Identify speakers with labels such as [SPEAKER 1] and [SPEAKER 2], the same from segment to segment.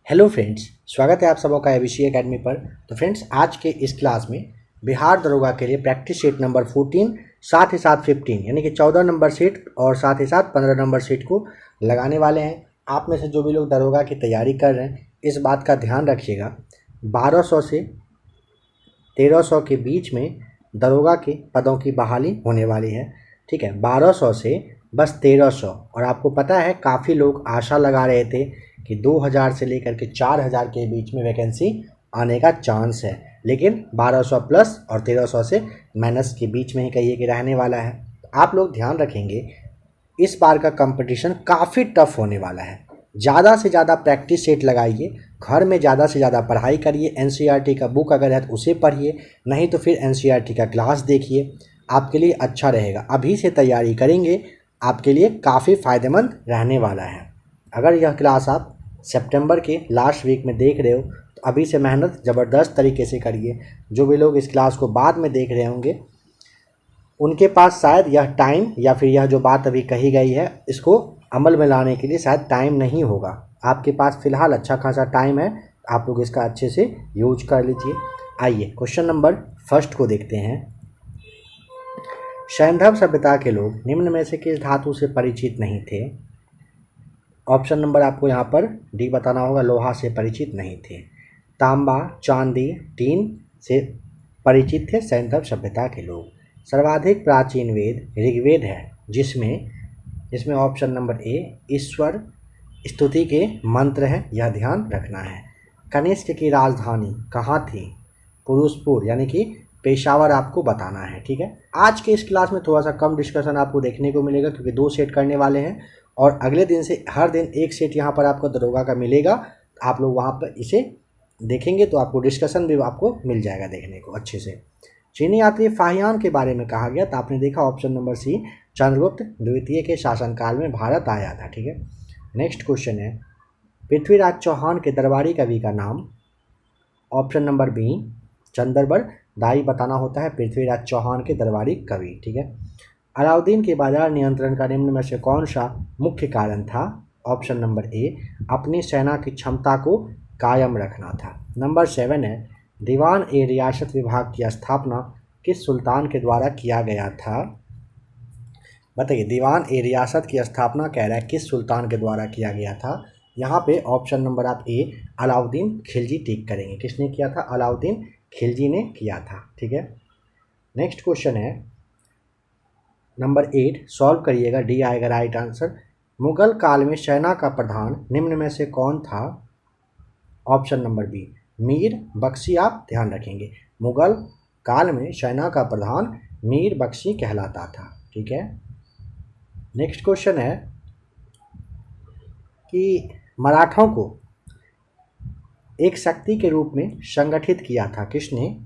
[SPEAKER 1] Hello friends, स्वागत है आप सबों का एबीसी एकेडमी पर। तो फ्रेंड्स, आज के इस क्लास में बिहार दरोगा के लिए प्रैक्टिस शीट नंबर 14 साथ ही साथ 15 यानी कि 14 नंबर शीट और साथ ही साथ 15 नंबर शीट को लगाने वाले हैं। आप में से जो भी लोग दरोगा की तैयारी कर रहे हैं, इस बात का ध्यान रखिएगा, 1200 से 1300 के बीच में दरोगा के पदों की बहाली होने वाली है। ठीक है, 1200 से बस 1300। और आपको पता है काफ़ी लोग आशा लगा रहे थे कि 2000 से लेकर के 4000 के बीच में वैकेंसी आने का चांस है, लेकिन 1200 प्लस और 1300 से माइनस के बीच में ही कहिए कि रहने वाला है। आप लोग ध्यान रखेंगे, इस बार का कंपटीशन काफ़ी टफ होने वाला है। ज़्यादा से ज़्यादा प्रैक्टिस सेट लगाइए, घर में ज़्यादा से ज़्यादा पढ़ाई करिए। एनसीईआरटी का बुक अगर है तो उसे पढ़िए, नहीं तो फिर एनसीईआरटी का क्लास देखिए, आपके लिए अच्छा रहेगा। अभी से तैयारी करेंगे, आपके लिए काफ़ी फ़ायदेमंद रहने वाला है। अगर यह क्लास आप सितंबर के लास्ट वीक में देख रहे हो तो अभी से मेहनत ज़बरदस्त तरीके से करिए। जो भी लोग इस क्लास को बाद में देख रहे होंगे, उनके पास शायद यह टाइम या फिर यह जो बात अभी कही गई है, इसको अमल में लाने के लिए शायद टाइम नहीं होगा। आपके पास फ़िलहाल अच्छा खासा टाइम है, आप लोग इसका अच्छे से यूज कर लीजिए। आइए क्वेश्चन नंबर फर्स्ट को देखते हैं। सैंधव सभ्यता के लोग निम्न में से किस धातु से परिचित नहीं थे? ऑप्शन नंबर आपको यहाँ पर डी बताना होगा, लोहा से परिचित नहीं थे। तांबा, चांदी, टीन से परिचित थे सैंधव सभ्यता के लोग। सर्वाधिक प्राचीन वेद ऋग्वेद है, जिसमें ऑप्शन नंबर ए ईश्वर स्तुति के मंत्र हैं, यह ध्यान रखना है। कनिष्क की राजधानी कहाँ थी? पुरुषपुर यानी कि पेशावर आपको बताना है। ठीक है, आज के इस क्लास में थोड़ा सा कम डिस्कशन आपको देखने को मिलेगा, क्योंकि 2 सेट करने वाले हैं और अगले दिन से हर दिन 1 सेट यहाँ पर आपको दरोगा का मिलेगा। आप लोग वहाँ पर इसे देखेंगे तो आपको डिस्कशन भी आपको मिल जाएगा देखने को अच्छे से। चीनी यात्री फाहियान के बारे में कहा गया, तो आपने देखा ऑप्शन नंबर सी, चंद्रगुप्त द्वितीय के शासनकाल में भारत आया था। ठीक है, नेक्स्ट क्वेश्चन है, पृथ्वीराज चौहान के दरबारी कवि का नाम? ऑप्शन नंबर बी, चंद्रबर दाई बताना होता है पृथ्वीराज चौहान के दरबारी कवि। ठीक है, अलाउद्दीन के बाजार नियंत्रण का निम्न में से कौन सा मुख्य कारण था? ऑप्शन नंबर ए, अपनी सेना की क्षमता को कायम रखना था। नंबर 7 है, दीवान ए रियासत विभाग की स्थापना किस सुल्तान के द्वारा किया गया था? बताइए, दीवान ए रियासत की स्थापना कह रहा है किस सुल्तान के द्वारा किया गया था? यहाँ पे ऑप्शन नंबर आप ए अलाउद्दीन खिलजी टिक करेंगे। किसने किया था? अलाउद्दीन खिलजी ने किया था। ठीक है, नेक्स्ट क्वेश्चन है नंबर 8, सॉल्व करिएगा, डी आएगा राइट आंसर। मुगल काल में सेना का प्रधान निम्न में से कौन था? Option number B, Mir Bakshi. आप ध्यान रखेंगे, मुगल काल में सेना का प्रधान मीर बख्शी कहलाता था। ठीक है, नेक्स्ट क्वेश्चन है कि मराठों को एक शक्ति के रूप में संगठित किया था किसने?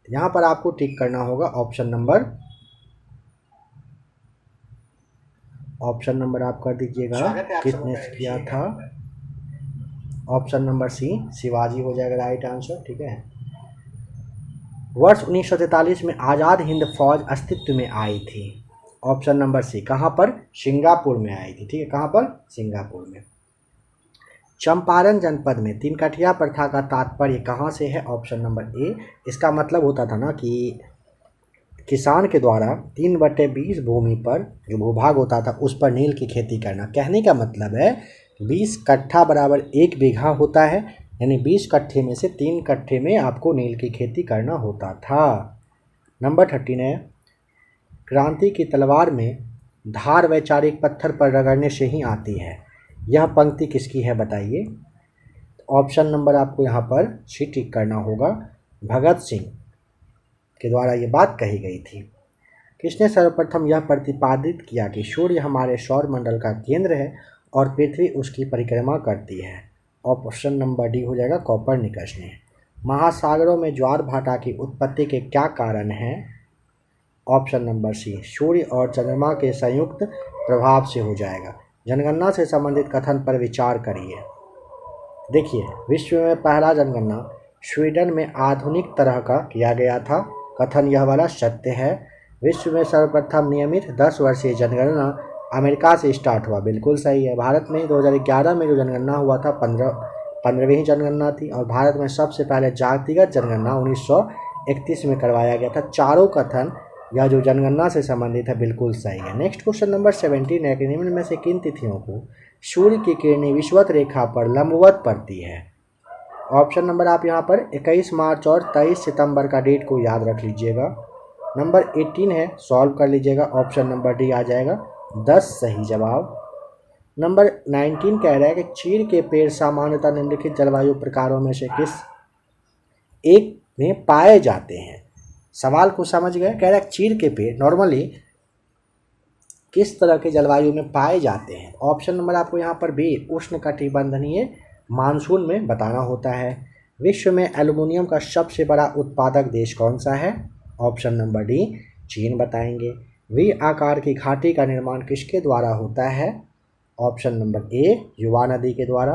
[SPEAKER 1] यहाँ पर आपको टिक करना होगा ऑप्शन नंबर आप कर दीजिएगा, किसने किया था? ऑप्शन नंबर सी, शिवाजी हो जाएगा राइट आंसर। ठीक है, वर्ष 1943 में आज़ाद हिंद फौज अस्तित्व में आई थी। ऑप्शन नंबर सी, कहाँ पर? सिंगापुर में आई थी। ठीक है, कहाँ पर? सिंगापुर में। चंपारण जनपद में तीन कठिया प्रथा का तात्पर्य कहाँ से है? ऑप्शन नंबर ए, इसका मतलब होता था ना कि किसान के द्वारा 3/20 भूमि पर जो भूभाग होता था उस पर नील की खेती करना। कहने का मतलब है 20 कट्ठा बराबर 1 बीघा होता है, यानी 20 कट्ठे में से 3 कट्ठे में आपको नील की खेती करना होता था। नंबर 13 है, क्रांति की तलवार में धार वैचारिक पत्थर पर रगड़ने से ही आती है, यह पंक्ति किसकी है बताइए? ऑप्शन नंबर आपको यहाँ पर सी टिक करना होगा, भगत सिंह के द्वारा ये बात कही गई थी। किसने सर्वप्रथम यह प्रतिपादित किया कि सूर्य हमारे सौर मंडल का केंद्र है और पृथ्वी उसकी परिक्रमा करती है? ऑप्शन नंबर डी हो जाएगा, कोपरनिकस ने। महासागरों में ज्वार भाटा की उत्पत्ति के क्या कारण हैं? ऑप्शन नंबर सी, सूर्य और चंद्रमा के संयुक्त प्रभाव से हो जाएगा। जनगणना से संबंधित कथन पर विचार करिए। देखिए, विश्व में पहला जनगणना स्वीडन में आधुनिक तरह का किया गया था, कथन यह वाला सत्य है। विश्व में सर्वप्रथम नियमित 10 वर्षीय जनगणना अमेरिका से स्टार्ट हुआ, बिल्कुल सही है। भारत में 2011 में जो जनगणना हुआ था 15वीं जनगणना थी और भारत में सबसे पहले जातिगत जनगणना 1931 में करवाया गया था। चारों कथन या जो जनगणना से संबंधित है बिल्कुल सही है। नेक्स्ट क्वेश्चन नंबर 17 है कि निम्न में से किन तिथियों को सूर्य की किरणें विषुवत रेखा पर लंबवत पड़ती है। ऑप्शन नंबर आप यहाँ पर 21 मार्च और 23 सितंबर का डेट को याद रख लीजिएगा। नंबर 18 है, सॉल्व कर लीजिएगा। ऑप्शन नंबर डी आ जाएगा 10 सही जवाब। नंबर 19 कह रहा है कि चीड़ के पेड़ सामान्यतः निम्नलिखित जलवायु प्रकारों में से किस एक में पाए जाते हैं। सवाल को समझ गए। कह रहा है चीड़ के पेड़ नॉर्मली किस तरह के जलवायु में पाए जाते हैं। ऑप्शन नंबर आपको यहाँ पर भी उष्णकटिबंधीय मानसून में बताना होता है। विश्व में एल्युमिनियम का सबसे बड़ा उत्पादक देश कौन सा है। ऑप्शन नंबर डी चीन बताएंगे। वी आकार की घाटी का निर्माण किसके द्वारा होता है। ऑप्शन नंबर ए युवा नदी के द्वारा।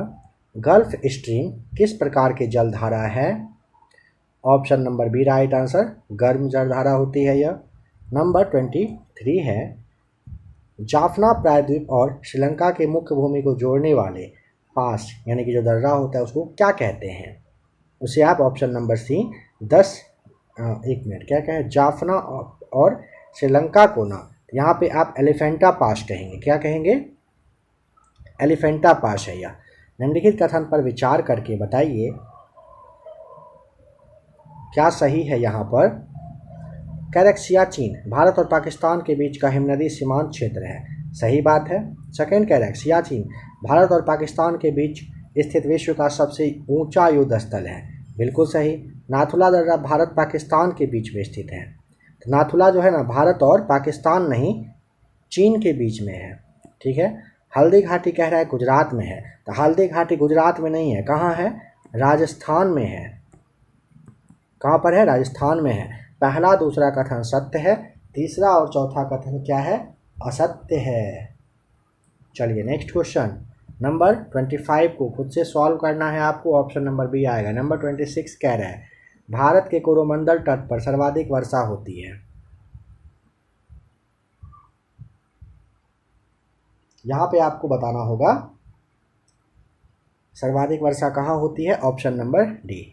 [SPEAKER 1] गल्फ स्ट्रीम किस प्रकार के जलधारा है। Option number B right answer, गर्म जलधारा होती है यह। नंबर 23 है, जाफना प्रायद्वीप और श्रीलंका के मुख्य भूमि को जोड़ने वाले पास यानी कि जो दर्रा होता है उसको क्या कहते हैं। उसे आप ऑप्शन नंबर सी 10 एक मिनट क्या कहें, जाफना और श्रीलंका को ना यहाँ पे आप एलिफेंटा पास कहेंगे। क्या कहेंगे, एलिफेंटा पास है यह। निम्नलिखित कथन पर विचार करके बताइए क्या सही है। यहाँ पर करेक्ट, सियाचिन भारत और पाकिस्तान के बीच का हिमनदी सीमांत क्षेत्र है। सही बात है। सेकंड करेक्ट, सियाचिन भारत और पाकिस्तान के बीच स्थित विश्व का सबसे ऊंचा युद्ध स्थल है। बिल्कुल सही। नाथुला दर्रा भारत पाकिस्तान के बीच में स्थित है। तो नाथुला जो है ना भारत और पाकिस्तान नहीं चीन के बीच में है। ठीक है। हल्दी घाटी कह रहा है गुजरात में है, तो हल्दी घाटी गुजरात में नहीं है, कहाँ है, राजस्थान में है। कहाँ पर है, राजस्थान में है। पहला दूसरा कथन सत्य है, तीसरा और चौथा कथन क्या है, असत्य है। चलिए नेक्स्ट क्वेश्चन नंबर 25 को खुद से सॉल्व करना है आपको। ऑप्शन नंबर बी आएगा। नंबर 26 कह रहा है भारत के कोरोमंडल तट पर सर्वाधिक वर्षा होती है। यहाँ पे आपको बताना होगा सर्वाधिक वर्षा कहाँ होती है। Option number D.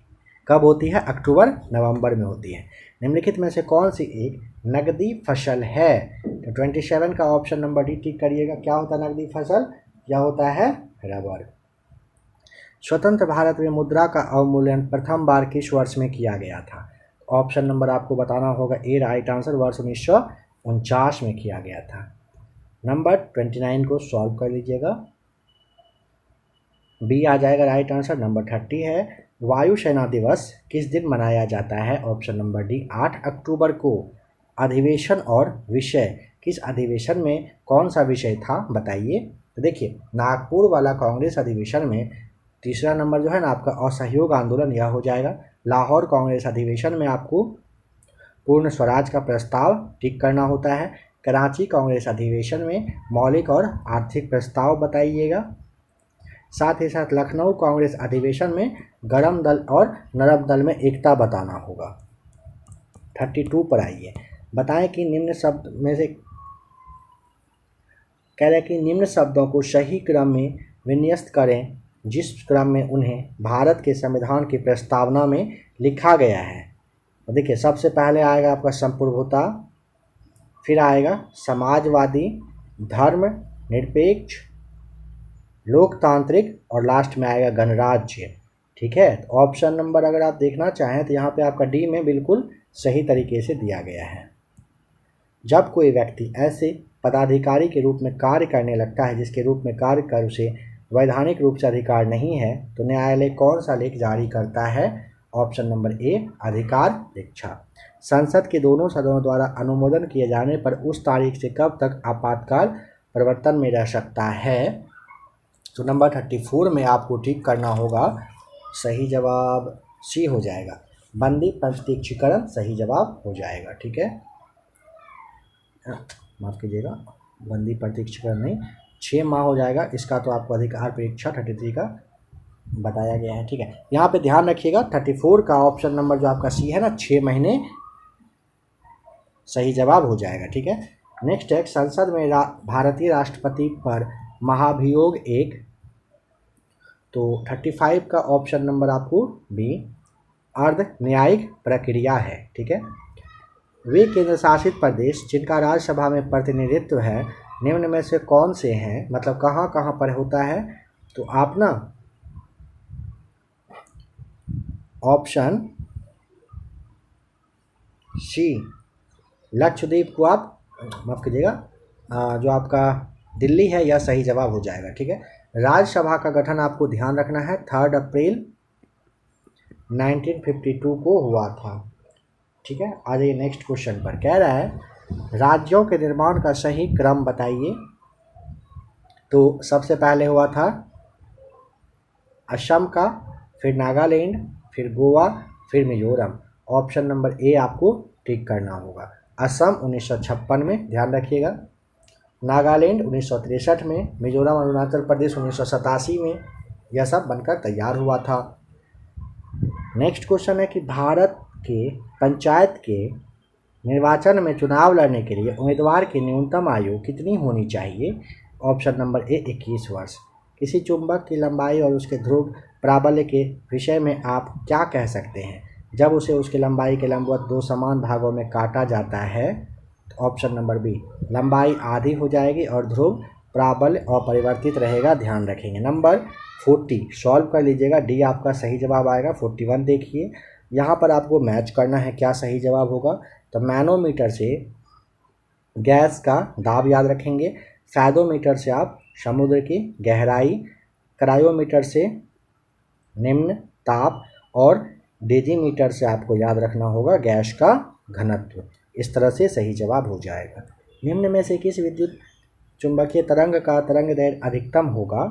[SPEAKER 1] कब होती है, अक्टूबर नवंबर में होती है। निम्नलिखित में से कौन सी एक नकदी फसल है। तो 27 का ऑप्शन नंबर डी टिक करिएगा। क्या होता है नकदी फसल, क्या होता है, रबर। स्वतंत्र भारत में मुद्रा का अवमूल्यन प्रथम बार किस वर्ष में किया गया था। ऑप्शन नंबर आपको बताना होगा ए राइट आंसर, वर्ष 1949 में किया गया था। नंबर 29 को सॉल्व कर लीजिएगा। बी आ जाएगा राइट आंसर। नंबर 30 है वायुसेना दिवस किस दिन मनाया जाता है। ऑप्शन नंबर डी 8 अक्टूबर को। अधिवेशन और विषय, किस अधिवेशन में कौन सा विषय था बताइए। तो देखिए नागपुर वाला कांग्रेस अधिवेशन में तीसरा नंबर जो है ना आपका असहयोग आंदोलन यह हो जाएगा। लाहौर कांग्रेस अधिवेशन में आपको पूर्ण स्वराज का प्रस्ताव टिक करना होता है। कराची कांग्रेस अधिवेशन में मौलिक और आर्थिक प्रस्ताव बताइएगा। साथ ही साथ लखनऊ कांग्रेस अधिवेशन में गरम दल और नरम दल में एकता बताना होगा। 32 पर आइए, बताएं कि निम्न शब्द में से कह रहे हैं कि निम्न शब्दों को सही क्रम में विन्यस्त करें जिस क्रम में उन्हें भारत के संविधान की प्रस्तावना में लिखा गया है। तो देखिए सबसे पहले आएगा आपका संप्रभुता, फिर आएगा समाजवादी, धर्म निरपेक्ष, लोकतांत्रिक और लास्ट में आएगा गणराज्य। ठीक है। तो ऑप्शन नंबर अगर आप देखना चाहें तो यहाँ पे आपका डी में बिल्कुल सही तरीके से दिया गया है। जब कोई व्यक्ति ऐसे पदाधिकारी के रूप में कार्य करने लगता है जिसके रूप में कार्य कर उसे वैधानिक रूप से अधिकार नहीं है तो न्यायालय कौन सा लेख जारी करता है। ऑप्शन नंबर ए अधिकार दीक्षा। संसद के दोनों सदनों द्वारा अनुमोदन किए जाने पर उस तारीख से कब तक आपातकाल प्रवर्तन में रह सकता है। तो नंबर 34 में आपको टिक करना होगा। सही जवाब सी हो जाएगा, बंदी प्रत्यक्षीकरण सही जवाब हो जाएगा। ठीक है, माफ़ कीजिएगा, बंदी प्रत्यक्षीकरण नहीं, 6 माह हो जाएगा इसका। तो आपको अधिकार परीक्षा 33 का बताया गया है। ठीक है, यहाँ पे ध्यान रखिएगा 34 का ऑप्शन नंबर जो आपका सी है ना 6 महीने सही जवाब हो जाएगा। ठीक है। नेक्स्ट है संसद में भारतीय राष्ट्रपति पर महाभियोग एक तो 35 का ऑप्शन नंबर आपको बी अर्ध न्यायिक प्रक्रिया है। ठीक है। वे केंद्र शासित प्रदेश जिनका राज्यसभा में प्रतिनिधित्व है निम्न में से कौन से हैं, मतलब कहाँ कहाँ पर होता है, तो आप ना ऑप्शन सी लक्षद्वीप को आप माफ कीजिएगा, जो आपका दिल्ली है यह सही जवाब हो जाएगा। ठीक है। राज्यसभा का गठन आपको ध्यान रखना है 3 अप्रैल 1952 को हुआ था। ठीक है। आ जाइए नेक्स्ट क्वेश्चन पर। कह रहा है राज्यों के निर्माण का सही क्रम बताइए। तो सबसे पहले हुआ था असम का, फिर नागालैंड, फिर गोवा, फिर मिजोरम। ऑप्शन नंबर ए आपको टिक करना होगा। असम 1956 में, ध्यान रखिएगा, नागालैंड 1963 में, मिजोरम अरुणाचल प्रदेश 1987 में यह सब बनकर तैयार हुआ था। नेक्स्ट क्वेश्चन है कि भारत के पंचायत के निर्वाचन में चुनाव लड़ने के लिए उम्मीदवार की न्यूनतम आयु कितनी होनी चाहिए। ऑप्शन नंबर ए 21 वर्ष। किसी चुंबक की लंबाई और उसके ध्रुव प्राबल्य के विषय में आप क्या कह सकते हैं जब उसे उसकी लंबाई के लंबवत 2 समान भागों में काटा जाता है। ऑप्शन नंबर बी लंबाई आधी हो जाएगी और ध्रुव प्राबल्य अपरिवर्तित रहेगा। ध्यान रखेंगे। नंबर 40 सॉल्व कर लीजिएगा। डी आपका सही जवाब आएगा। 41 देखिए, यहाँ पर आपको मैच करना है क्या सही जवाब होगा। तो मैनोमीटर से गैस का दाब याद रखेंगे, फैदोमीटर से आप समुद्र की गहराई, क्रायोमीटर से निम्न ताप और डेजीमीटर से आपको याद रखना होगा गैस का घनत्व। इस तरह से सही जवाब हो जाएगा। निम्न में से किस विद्युत चुंबकीय तरंग का तरंग दैर्घ्य अधिकतम होगा।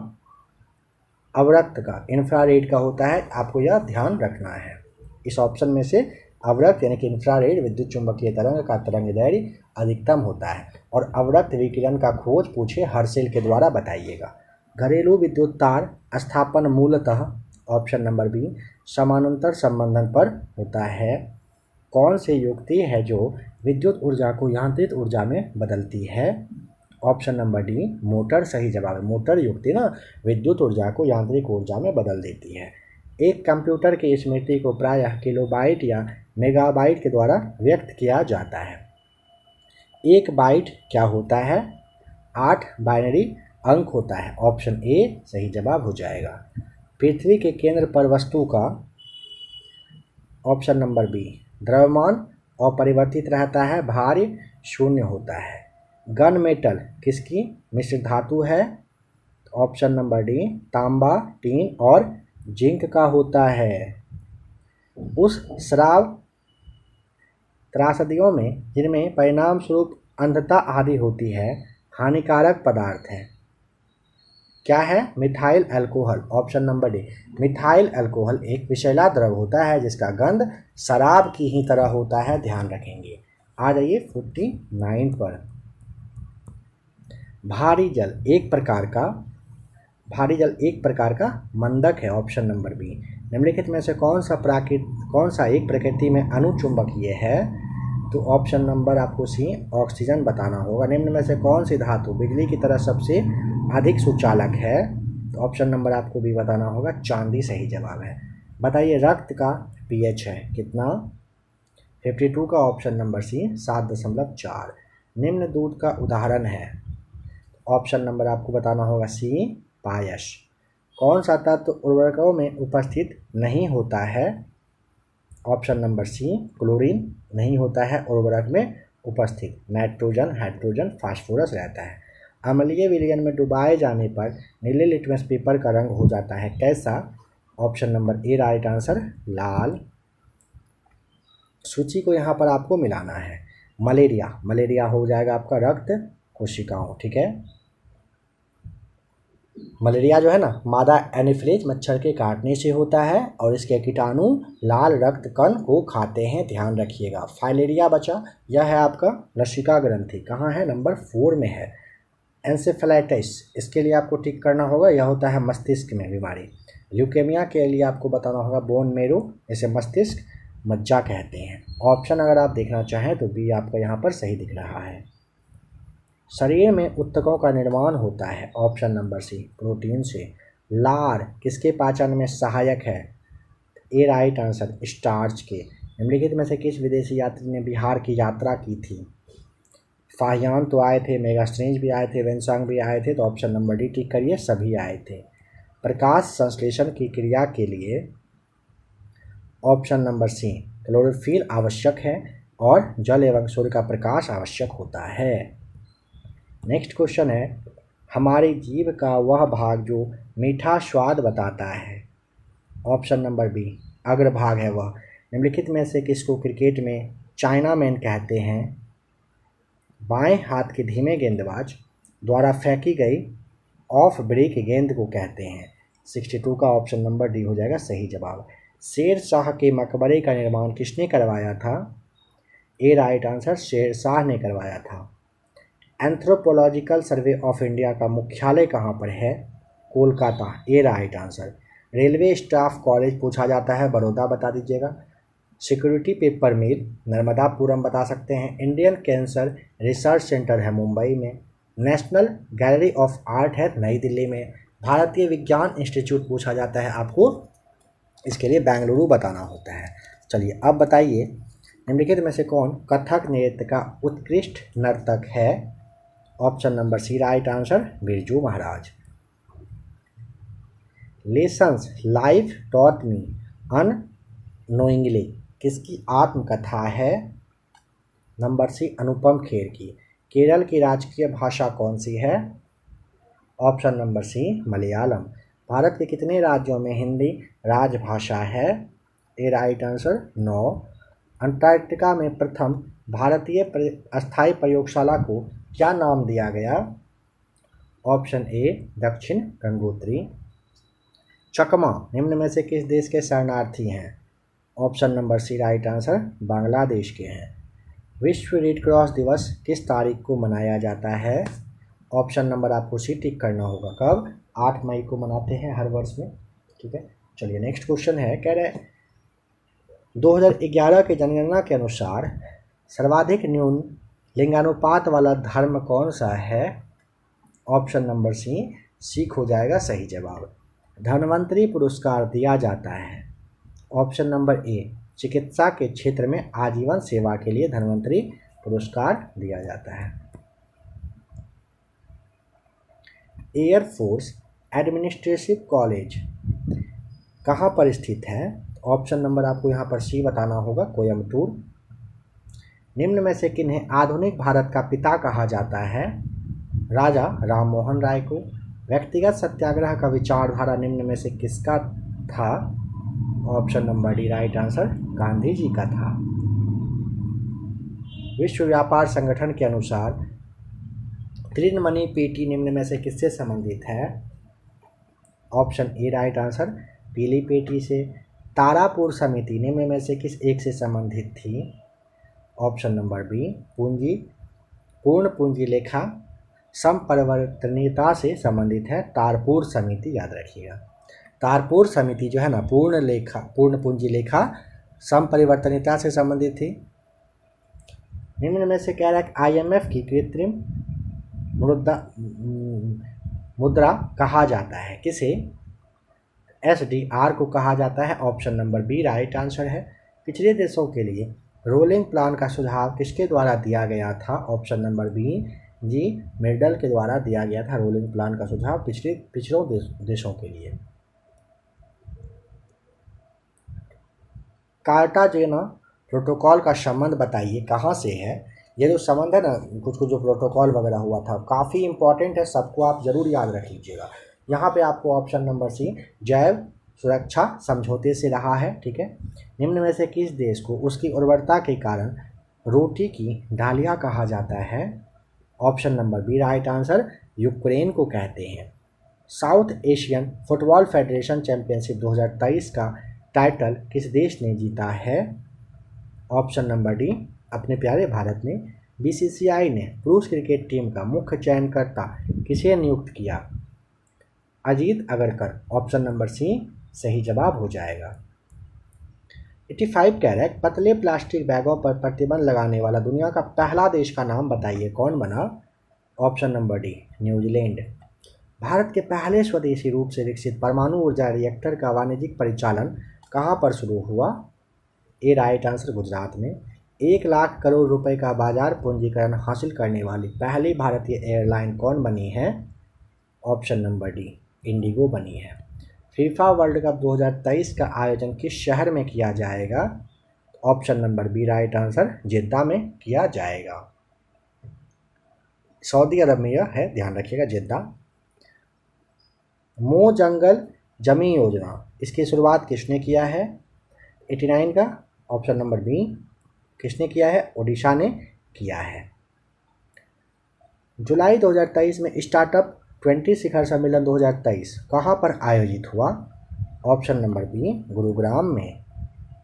[SPEAKER 1] अवरक्त का, इंफ्रारेड का होता है, आपको यह ध्यान रखना है। इस ऑप्शन में से अवरक्त यानी कि इंफ्रारेड विद्युत चुंबकीय तरंग का तरंग दैर्घ्य अधिकतम होता है। और अवरक्त विकिरण का खोज पूछे हर्सेल के द्वारा बताइएगा। घरेलू विद्युत तार स्थापन मूलतः, ऑप्शन नंबर बी, समानांतर संबंधन पर होता है। कौन सी युक्ति है जो विद्युत ऊर्जा को यांत्रिक ऊर्जा में बदलती है। ऑप्शन नंबर डी मोटर सही जवाब है। मोटर युक्ति ना विद्युत ऊर्जा को यांत्रिक ऊर्जा में बदल देती है। एक कंप्यूटर की स्मृति को प्रायः किलोबाइट या मेगाबाइट के द्वारा व्यक्त किया जाता है। एक बाइट क्या होता है। 8 बाइनरी अंक होता है। ऑप्शन ए सही जवाब हो जाएगा। पृथ्वी के केंद्र पर वस्तु का, ऑप्शन नंबर बी, द्रव्यमान अपरिवर्तित रहता है, भार शून्य होता है। गन मेटल किसकी मिश्र धातु है। ऑप्शन नंबर डी तांबा, टीन और जिंक का होता है। उस शराब त्रासदियों में जिनमें परिणाम स्वरूप अंधता आदि होती है हानिकारक पदार्थ है, क्या है। Methyl alcohol. Option number D methyl alcohol एक विषैला द्रव होता है जिसका गंध शराब की ही तरह होता है। ध्यान रखेंगे। आ जाइए 49 पर। भारी जल एक प्रकार का मंदक है। Option number B. निम्नलिखित में से कौन सा एक प्रकृति में अनुचुंबकीय है। तो ऑप्शन नंबर आपको सी ऑक्सीजन बताना होगा। निम्न में से कौन सी धातु बिजली की तरह सबसे अधिक सुचालक है। तो ऑप्शन नंबर आपको भी बताना होगा, चांदी सही जवाब है। बताइए रक्त का पीएच है कितना। 52 का ऑप्शन नंबर सी 7.4। निम्न दूध का उदाहरण है। ऑप्शन नंबर आपको बताना होगा सी पायस। कौन सा तत्व उर्वरकों में उपस्थित नहीं होता है। ऑप्शन नंबर सी क्लोरीन नहीं होता है उर्वरक में उपस्थित। नाइट्रोजन, हाइड्रोजन, फास्फोरस रहता है। अम्लीय विलयन में डुबाए जाने पर नीले लिटमस पेपर का रंग हो जाता है कैसा। Option number a right answer लाल। सूची को यहाँ पर आपको मिलाना है। मलेरिया हो जाएगा आपका रक्त कोशिकाओं। ठीक है। मलेरिया जो है ना मादा एनीफिलीज मच्छर के काटने से होता है और इसके कीटाणु लाल रक्त कण को खाते हैं। ध्यान रखिएगा। फाइलेरिया बचा, यह है आपका लसिका ग्रंथि, कहाँ है, नंबर 4 में है। एंसेफेलाइटिस इसके लिए आपको टिक करना होगा, यह होता है मस्तिष्क में बीमारी। ल्यूकेमिया के लिए आपको बताना होगा बोन मेरो, इसे मस्तिष्क मज्जा कहते हैं। ऑप्शन अगर आप देखना चाहें तो बी आपका यहाँ पर सही दिख रहा है। शरीर में ऊतकों का निर्माण होता है। ऑप्शन नंबर सी प्रोटीन से। लार किसके पाचन में सहायक है? ए राइट आंसर स्टार्च के। निम्नलिखित में से किस विदेशी यात्री ने बिहार की यात्रा की थी? फाहियान तो आए थे, मेगास्ट्रेंज भी आए थे, वेंसांग भी आए थे, तो ऑप्शन नंबर डी टिक करिए, सभी आए थे। प्रकाश संश्लेषण की क्रिया के लिए ऑप्शन नंबर सी क्लोरोफिल आवश्यक है और जल एवं सूर्य का प्रकाश आवश्यक होता है। नेक्स्ट क्वेश्चन है, हमारी जीभ का वह भाग जो मीठा स्वाद बताता है? ऑप्शन नंबर बी अग्रभाग है वह। निम्नलिखित में से किसको क्रिकेट में चाइना मैन कहते हैं? बाएं हाथ के धीमे गेंदबाज द्वारा फेंकी गई ऑफ ब्रेक गेंद को कहते हैं। 62 का ऑप्शन नंबर डी हो जाएगा सही जवाब। शेर शाह के मकबरे का निर्माण किसने करवाया था? ए राइट आंसर शेर शाह ने करवाया था। एंथ्रोपोलॉजिकल सर्वे ऑफ इंडिया का मुख्यालय कहाँ पर है? Kolkata, a right answer. Railway staff college पूछा जाता है, बड़ौदा बता दीजिएगा। सिक्योरिटी पेपर मिल नर्मदापुरम बता सकते हैं। इंडियन कैंसर रिसर्च सेंटर है मुंबई में। नेशनल गैलरी ऑफ आर्ट है नई दिल्ली में। भारतीय विज्ञान इंस्टीट्यूट पूछा जाता है आपको, इसके लिए बेंगलुरु बताना होता है। चलिए अब बताइए, निम्नलिखित में से कौन कथक नृत्य का उत्कृष्ट नर्तक है? ऑप्शन नंबर सी right answer Birju Maharaj. Lessons life taught me unknowingly किसकी आत्मकथा है? नंबर सी अनुपम खेर की। केरल की राजकीय भाषा कौन सी है? Option number C Malayalam. भारत के कितने राज्यों में हिंदी राजभाषा है? ए राइट आंसर 9। अंटार्कटिका में प्रथम भारतीय अस्थायी प्रयोगशाला को क्या नाम दिया गया? ऑप्शन ए दक्षिण गंगोत्री। चकमा निम्न में से किस देश के शरणार्थी हैं? ऑप्शन नंबर सी राइट आंसर बांग्लादेश के हैं। विश्व रेड क्रॉस दिवस किस तारीख को मनाया जाता है? ऑप्शन नंबर आपको सी टिक करना होगा। कब? 8 मई को मनाते हैं हर वर्ष में। ठीक है, चलिए नेक्स्ट क्वेश्चन है, कह रहे 2011 के जनगणना के अनुसार सर्वाधिक न्यून लिंगानुपात वाला धर्म कौन सा है? ऑप्शन नंबर सी सिख हो जाएगा सही जवाब। धन्वंतरी पुरस्कार दिया जाता है। ऑप्शन नंबर ए चिकित्सा के क्षेत्र में आजीवन सेवा के लिए धन्वंतरी पुरस्कार दिया जाता है। एयरफोर्स एडमिनिस्ट्रेटिव कॉलेज कहाँ पर स्थित है? ऑप्शन नंबर आपको यहाँ पर सी बताना होगा, कोयम्बटूर। निम्न में से किन्हें आधुनिक भारत का पिता कहा जाता है? राजा राममोहन राय को। व्यक्तिगत सत्याग्रह का विचारधारा निम्न में से किसका था? Option number d right answer Gandhi ji का था। विश्व व्यापार संगठन के अनुसार त्रिनमणि पेटी निम्न में से किससे संबंधित है? ऑप्शन ए राइट आंसर पीली पेटी से। तारापुर समिति निम्न में से किस एक से संबंधित थी? ऑप्शन नंबर बी पूर्ण पूंजी लेखा संपरिवर्तनीयता से संबंधित है। तारपुर समिति याद रखिएगा। तारपुर समिति जो है ना पूर्ण पूंजी लेखा संपरिवर्तनीयता से संबंधित थी। निम्न में से कह रहा है IMF की कृत्रिम मुद्रा कहा जाता है किसे? SDR को कहा जाता है। Option number B right answer है। पिछड़े देशों के लिए रोलिंग प्लान का सुझाव किसके द्वारा दिया गया था? ऑप्शन नंबर बी जी मेडल के द्वारा दिया गया था रोलिंग प्लान का सुझाव पिछड़ों देशों के लिए। कार्टाजेना प्रोटोकॉल का संबंध बताइए कहाँ से है? ये जो संबंध है ना, कुछ जो प्रोटोकॉल वगैरह हुआ था, काफ़ी इंपॉर्टेंट है, सबको आप जरूर याद रख लीजिएगा। यहाँ पे आपको ऑप्शन नंबर सी जैव सुरक्षा समझौते से रहा है। ठीक है, निम्न में से किस देश को उसकी उर्वरता के कारण रोटी की डालिया कहा जाता है? Option number B right answer Ukraine को कहते हैं। South Asian football federation championship 2023 का टाइटल किस देश ने जीता है? ऑप्शन नंबर डी अपने प्यारे भारत ने। BCCI ने पुरुष क्रिकेट टीम का मुख्य चयनकर्ता किसे नियुक्त किया? Ajit Agarkar. Option number C सही जवाब हो जाएगा। 85 कह रहा है पतले प्लास्टिक बैगों पर प्रतिबंध लगाने वाला दुनिया का पहला देश का नाम बताइए, कौन बना? Option number D New Zealand. Bharat के पहले स्वदेशी रूप से विकसित परमाणु ऊर्जा रिएक्टर का वाणिज्यिक परिचालन कहाँ पर शुरू हुआ? ए राइट आंसर गुजरात में। 1 लाख करोड़ रुपए का बाजार पूंजीकरण हासिल करने वाली पहली भारतीय एयरलाइन कौन बनी है? ऑप्शन नंबर डी, इंडिगो बनी है। फीफा वर्ल्ड कप 2023 का आयोजन किस शहर में किया जाएगा? Option number B right answer, Jeddah में किया जाएगा। सऊदी अरब में यह है, ध्यान रखिएगा, जिद्दा। मो जंगल जमी योजना, इसकी शुरुआत किसने किया है? 89 का ऑप्शन नंबर बी। किसने किया है? ओडिशा ने किया है। जुलाई 2023 में स्टार्टअप 20 शिखर सम्मेलन 2023 कहाँ पर आयोजित हुआ? ऑप्शन नंबर बी, गुरुग्राम में।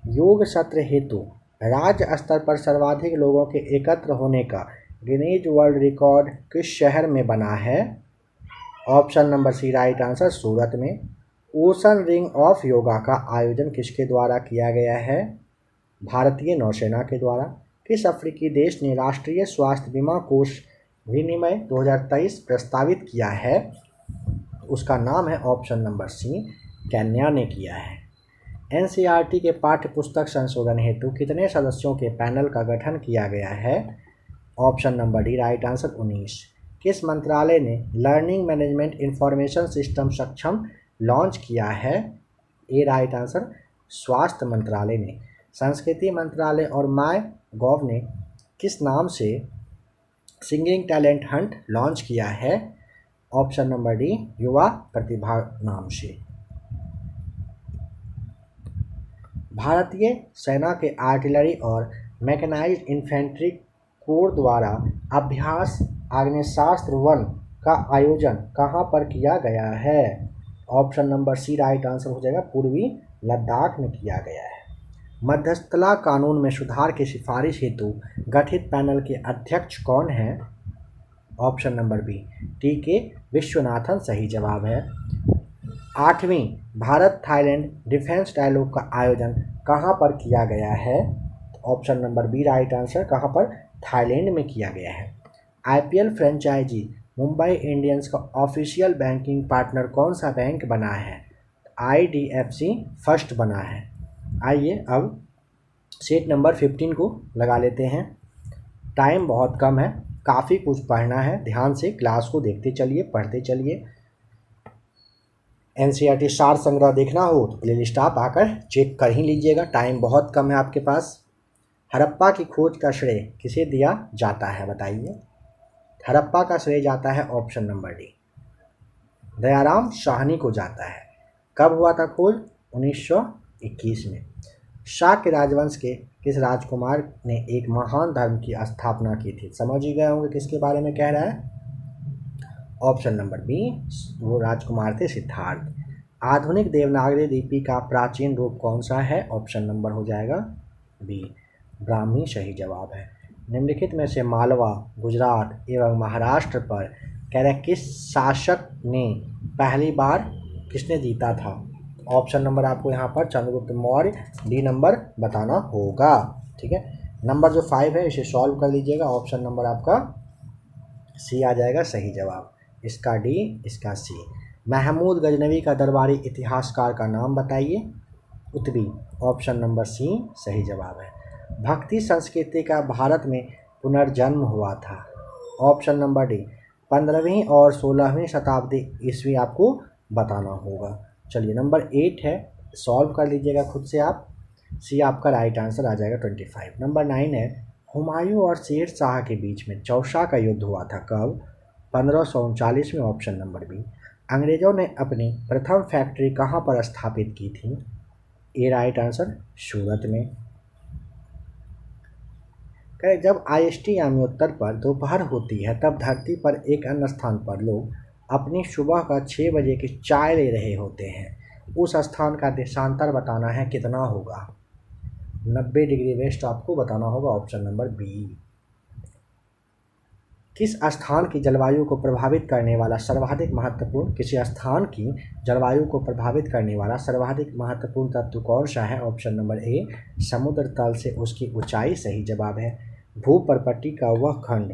[SPEAKER 1] योग सत्र हेतु राज्य स्तर पर सर्वाधिक लोगों के एकत्र होने का गिनीज वर्ल्ड रिकॉर्ड किस शहर में बना है? ऑप्शन नंबर सी राइट आंसर, सूरत में। ओशन रिंग ऑफ योगा का आयोजन किसके द्वारा किया गया है? भारतीय नौसेना के द्वारा। किस अफ्रीकी देश ने राष्ट्रीय स्वास्थ्य बीमा कोष विनिमय 2023 प्रस्तावित किया है? उसका नाम है ऑप्शन नंबर सी, केन्या ने किया है। एनसीईआरटी के पाठ्य पुस्तक संशोधन हेतु कितने सदस्यों के पैनल का गठन किया गया है? Option number d right answer, 19। किस मंत्रालय ने लर्निंग मैनेजमेंट इंफॉर्मेशन सिस्टम सक्षम लॉन्च किया है? ए राइट आंसर, स्वास्थ्य मंत्रालय ने। संस्कृति मंत्रालय और माय गॉव ने किस नाम से सिंगिंग टैलेंट हंट लॉन्च किया है? ऑप्शन नंबर डी, युवा प्रतिभा नाम से। भारतीय सेना के आर्टिलरी और मैकेनाइज्ड इन्फेंट्री कोर द्वारा अभ्यास आग्नेयास्त्र 1 का आयोजन कहाँ पर किया गया है? ऑप्शन नंबर सी राइट आंसर हो जाएगा, पूर्वी लद्दाख में किया गया है। मध्यस्थता कानून में सुधार की सिफारिश हेतु गठित पैनल के अध्यक्ष कौन हैं? Option number B, T K. Vishwanathan सही जवाब है। 8वीं भारत थाईलैंड डिफेंस डायलॉग का आयोजन कहाँ पर किया गया है? Option number B right answer, कहाँ पर? थाईलैंड में किया गया है। आईपीएल फ्रेंचाइजी मुंबई इंडियंस का ऑफिशियल बैंकिंग पार्टनर कौन सा बैंक बना है? आईडीएफसी फर्स्ट बना है। आइए अब सेट नंबर 15 को लगा लेते हैं। टाइम बहुत कम है, काफ़ी कुछ पढ़ना है, ध्यान से क्लास को देखते चलिए, पढ़ते चलिए। एनसीईआरटी सार संग्रह देखना हो तो प्लेलिस्ट आप आकर चेक कर ही लीजिएगा, टाइम बहुत कम है आपके पास। हड़प्पा की खोज का श्रेय किसे दिया जाता है, बताइए? हड़प्पा का श्रेय जाता है option number D, Dayaram Sahni को जाता है। कब हुआ था खोज? 1921 में। शाक्य राजवंश के किस राजकुमार ने एक महान धर्म की स्थापना की थी? समझ ही गए होंगे किसके बारे में कह रहा है। ऑप्शन नंबर बी, वो राजकुमार थे सिद्धार्थ। आधुनिक देवनागरी लिपि का प्राचीन रूप कौन सा है? ऑप्शन नंबर हो जाएगा बी, ब्राह्मी सही जवाब है। निम्नलिखित में से मालवा, गुजरात एवं महाराष्ट्र पर किस शासक ने पहली बार किसने जीता था? ऑप्शन नंबर आपको यहाँ पर चंद्रगुप्त मौर्य, डी नंबर बताना होगा। ठीक है, नंबर जो 5 है इसे सॉल्व कर लीजिएगा। ऑप्शन नंबर आपका सी आ जाएगा सही जवाब, इसका डी, इसका सी। महमूद गजनवी का दरबारी इतिहासकार का नाम बताइए। उत्बी, ऑप्शन नंबर सी सही जवाब है। भक्ति संस्कृति का भारत में पुनर्जन्म हुआ था। ऑप्शन नंबर डी, 15वीं और 16वीं शताब्दी ईस्वी आपको बताना होगा। चलिए नंबर 8 है, सॉल्व कर लीजिएगा खुद से आप। सी आपका राइट आंसर आ जाएगा 25। नंबर 9 है, हुमायूं और शेर शाह के बीच में चौसा का युद्ध हुआ था कब? 1539 में। Option number B. अंग्रेजों ने अपनी प्रथम फैक्ट्री कहाँ पर स्थापित की थी? ए राइट आंसर, सूरत में। कहें जब IST यानी उत्तर पर दोपहर होती है तब धरती पर एक अन्य स्थान पर लोग अपनी सुबह का 6 बजे की चाय ले रहे होते हैं, उस स्थान का देशांतर बताना है, कितना होगा? 90 डिग्री वेस्ट आपको बताना होगा। Option number B. किस स्थान की जलवायु को प्रभावित करने वाला सर्वाधिक महत्वपूर्ण किसी स्थान की जलवायु को प्रभावित करने वाला सर्वाधिक महत्वपूर्ण तत्व कौन सा है? ऑप्शन नंबर ए, समुद्र तल से उसकी ऊंचाई सही जवाब है। भूपर्पट्टी का वह खंड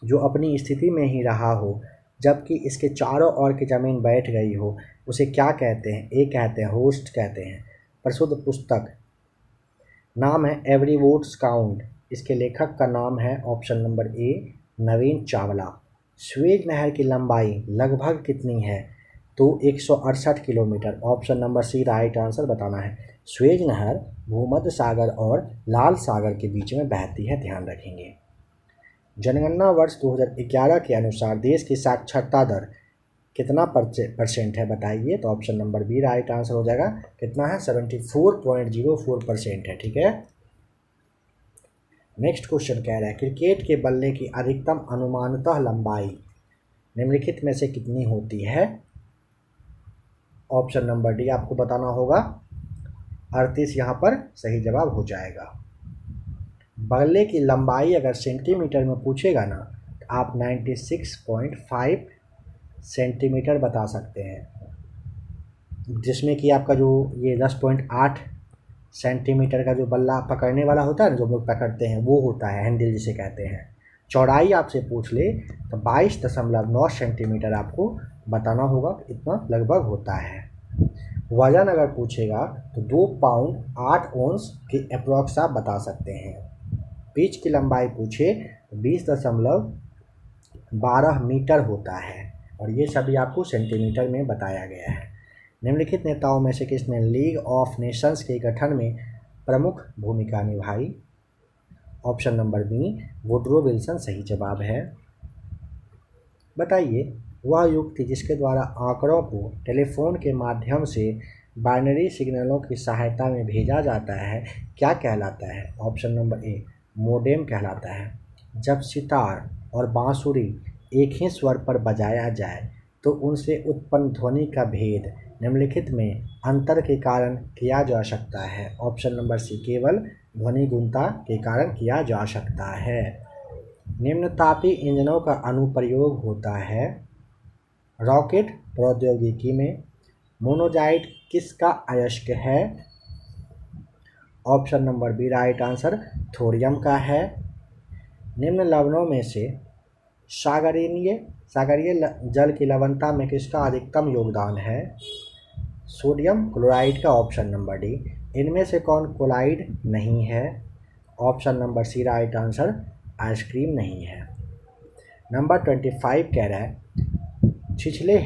[SPEAKER 1] जो अपनी स्थिति में ही रहा हो जबकि इसके चारों ओर की ज़मीन बैठ गई हो, उसे क्या कहते हैं? ए कहते हैं, होस्ट कहते हैं। प्रसिद्ध पुस्तक नाम है एवरी वोट्स काउंट, इसके लेखक का नाम है option number A Naveen Chawla. Suez नहर की लंबाई लगभग कितनी है? तो 168 किलोमीटर, ऑप्शन नंबर सी राइट आंसर बताना है। स्वेज नहर भूमध्य सागर और लाल सागर के बीच में बहती है, ध्यान रखेंगे। जनगणना वर्ष 2011 के अनुसार देश की साक्षरता दर कितना परसेंट है बताइए? तो option number B right answer हो जाएगा। कितना है? 74.04% है, ठीक है। नेक्स्ट क्वेश्चन कह रहा है क्रिकेट के बल्ले की अधिकतम अनुमानतः लंबाई निम्नलिखित में से कितनी होती है? ऑप्शन नंबर डी आपको बताना होगा। 38 यहाँ पर सही जवाब हो जाएगा। बल्ले की लंबाई अगर सेंटीमीटर में पूछेगा ना तो आप 96.5 सेंटीमीटर बता सकते हैं, जिसमें कि आपका जो ये 10.8 सेंटीमीटर का जो बल्ला पकड़ने वाला होता है ना, जो हम लोग पकड़ते हैं, वो होता है हैंडल जिसे कहते हैं। चौड़ाई आपसे पूछ ले तो 22.9 सेंटीमीटर आपको बताना होगा, इतना लगभग होता है। वजन अगर पूछेगा तो 2 पाउंड 8 औंस के अप्रॉक्स आप बता सकते हैं। पिच की लंबाई पूछे तो 20.12 मीटर होता है, और ये सभी आपको सेंटीमीटर में बताया गया है। निम्नलिखित नेताओं में से किसने लीग ऑफ नेशंस के गठन में प्रमुख भूमिका निभाई? Option number B Woodrow Wilson सही जवाब है। बताइए वह युक्ति जिसके द्वारा आंकड़ों को टेलीफोन के माध्यम से बाइनरी सिग्नलों की सहायता में भेजा जाता है क्या कहलाता है? ऑप्शन नंबर ए मोडेम कहलाता है। जब सितार और बांसुरी एक ही स्वर पर बजाया जाए तो उनसे उत्पन्न ध्वनि का भेद निम्नलिखित में अंतर के कारण किया जा सकता है? ऑप्शन नंबर सी केवल ध्वनि गुणता के कारण किया जा सकता है। निम्नतापी इंजनों का अनुप्रयोग होता है रॉकेट प्रौद्योगिकी में। मोनोजाइट किसका अयस्क है? Option number B right answer thorium का है। निम्न लवणों में से सागरीय जल की लवणता में किसका अधिकतम योगदान है? सोडियम क्लोराइड का, ऑप्शन नंबर डी। इनमें से कौन क्लोराइड नहीं है? ऑप्शन नंबर सी राइट आंसर आइसक्रीम नहीं है। नंबर 25 कह रहा है छिछले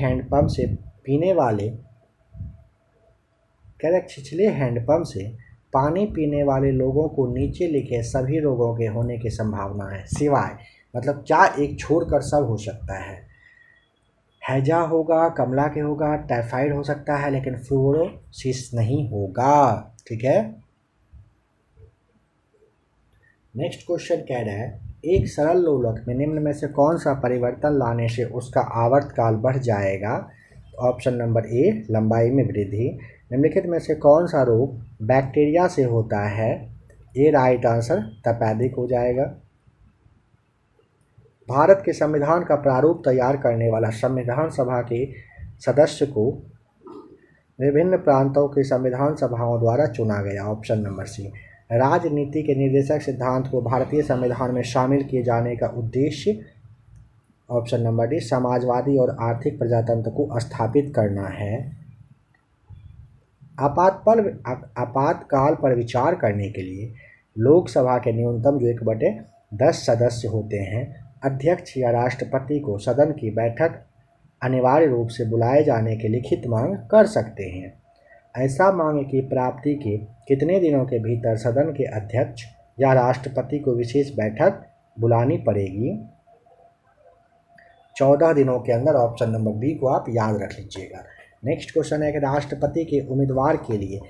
[SPEAKER 1] हैंडपंप से पानी पीने वाले लोगों को नीचे लिखे सभी रोगों के होने की संभावना है सिवाय, मतलब क्या एक छोड़कर सब हो सकता है? हैजा होगा, कमला के होगा, टाइफाइड हो सकता है, लेकिन फ्लोरोसिस नहीं होगा, ठीक है। नेक्स्ट क्वेश्चन कह रहा है एक सरल लोलक में निम्न में से कौन सा परिवर्तन लाने से उसका आवर्तकाल बढ़ जाएगा? ऑप्शन नंबर ए लंबाई में वृद्धि। निम्नलिखित में से कौन सा रोग बैक्टीरिया से होता है? ए राइट आंसर तपेदिक हो जाएगा। भारत के संविधान का प्रारूप तैयार करने वाला संविधान सभा के सदस्य को विभिन्न प्रांतों की संविधान सभाओं द्वारा चुना गया। Option number C. राजनीति के निर्देशक सिद्धांत को भारतीय संविधान में शामिल किए जाने का उद्देश्य? ऑप्शन नंबर डी समाजवादी और आर्थिक प्रजातंत्र को स्थापित करना है। आपातकाल पर विचार करने के लिए लोकसभा के न्यूनतम जो 1/10 सदस्य होते हैं, अध्यक्ष या राष्ट्रपति को सदन की बैठक अनिवार्य रूप से बुलाए जाने की लिखित मांग कर सकते हैं। ऐसा मांग की प्राप्ति के कितने दिनों के भीतर सदन के अध्यक्ष या राष्ट्रपति को विशेष बैठक बुलानी पड़ेगी? 14 दिनों के अंदर। ऑप्शन नंबर बी को आप याद रख लीजिएगा। नेक्स्ट क्वेश्चन है कि राष्ट्रपति के उम्मीदवार के लिए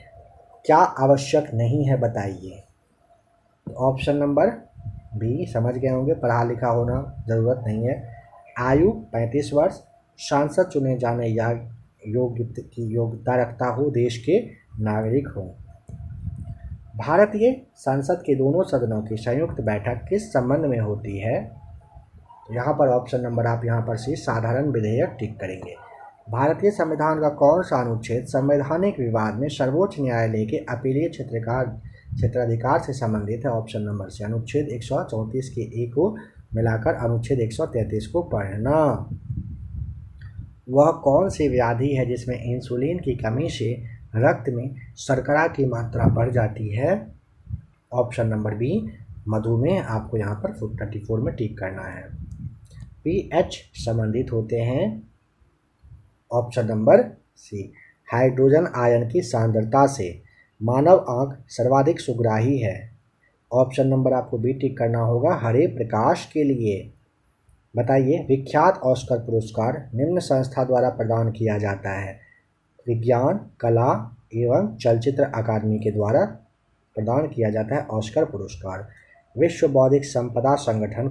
[SPEAKER 1] क्या आवश्यक नहीं है बताइए? ऑप्शन नंबर बी समझ गए होंगे, पढ़ा लिखा होना ज़रूरत नहीं है। आयु 35 वर्ष, सांसद चुने जाने या योग्यता रखता हो, देश के नागरिक हो। भारतीय संसद के दोनों सदनों की संयुक्त बैठक किस संबंध में होती है? यहाँ पर ऑप्शन नंबर आप यहाँ पर सी साधारण विधेयक टिक करेंगे। भारतीय संविधान का कौन सा अनुच्छेद संवैधानिक विवाद में सर्वोच्च न्यायालय के अपीलीय क्षेत्राधिकार से संबंधित है? ऑप्शन नंबर सी अनुच्छेद 134 के ए को मिलाकर अनुच्छेद 133 को पढ़ना। वह कौन सी व्याधि है जिसमें इंसुलिन की कमी से रक्त में शर्करा की मात्रा बढ़ जाती है? ऑप्शन नंबर बी मधुमेह। आपको यहाँ पर 34 में टिक करना है। पीएच संबंधित होते हैं। Option number C hydrogen ion की सांद्रता से मानव आंख सर्वाधिक सुग्राही है। ऑप्शन नंबर आपको बी टिक करना होगा हरे प्रकाश के लिए। बताइए, विख्यात ऑस्कर पुरस्कार निम्न संस्था द्वारा प्रदान किया जाता है? विज्ञान, कला एवं चलचित्र अकादमी के द्वारा प्रदान किया जाता है ऑस्कर पुरस्कार। विश्व बौद्धिक संपदा संगठन